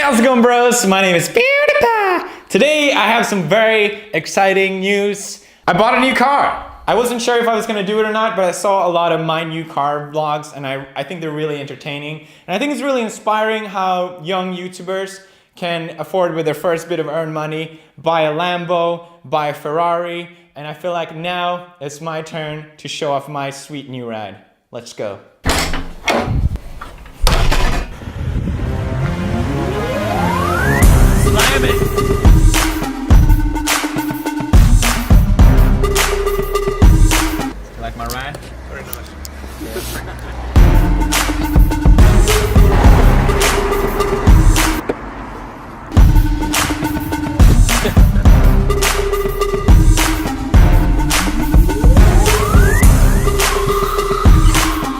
Hey, how's it going, bros? My name is Pewdipie. Today I have some very exciting news. I bought a new car. I wasn't sure if I was gonna do it or not, but I saw a lot of my new car vlogs and I think they're really entertaining. And I think it's really inspiring how young YouTubers can afford with their first bit of earned money, buy a Lambo, buy a Ferrari, and I feel like now it's my turn to show off my sweet new ride. Let's go. Slam it! Like my ride? Very nice.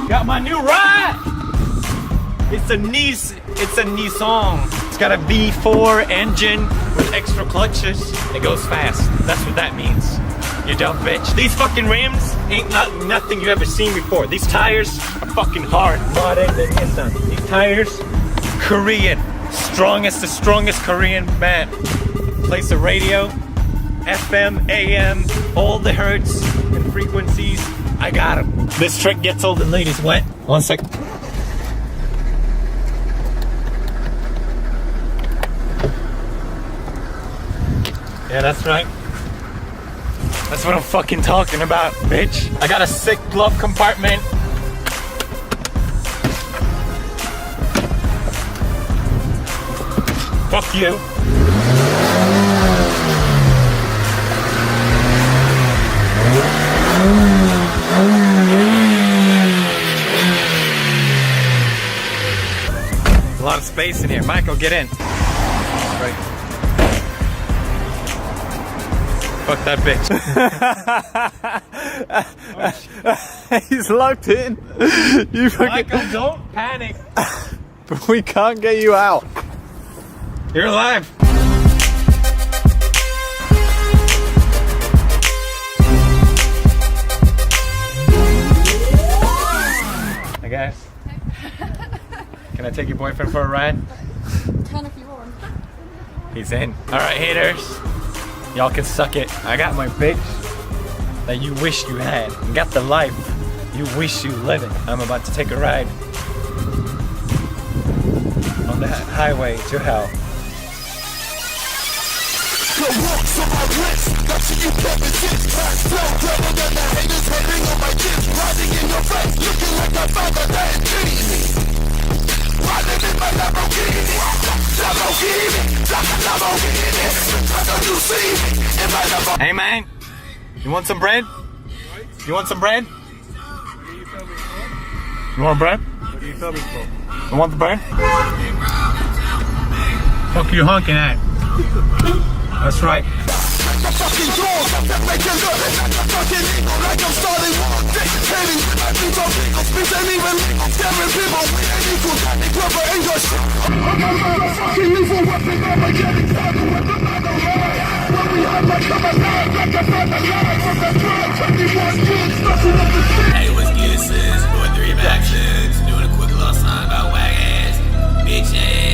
Got my new ride! It's a Nissan. It's got a V4 engine with extra clutches. It goes fast. That's what that means. You dumb bitch. These fucking rims ain't nothing you ever seen before. These tires are fucking hard. Modded than Nissan. These tires, Korean. The strongest Korean band. Plays the radio, FM, AM, all the hertz and frequencies. I got them. This trick gets all the ladies wet. 1 sec. Yeah, that's right. That's what I'm fucking talking about, bitch. I got a sick glove compartment. Fuck you. A lot of space in here. Michael, get in. Right. Fuck that bitch. He's locked in. You fucking... Michael, don't panic. But we can't get you out. You're alive. Hey guys. Can I take your boyfriend for a ride? Can if you want. He's in. Alright, haters. Y'all can suck it. I got my bitch that you wish you had. I got the life you wish you lived. I'm about to take a ride on the highway to hell. Hey man, you want some bread? You want some bread? You want bread? What do you tell me for? You want the bread? Fuck you honking at? That's right. Hey, what's good, sis? Boy, 3 Maxes. Doing a quick little song about wag ass, bitch ass.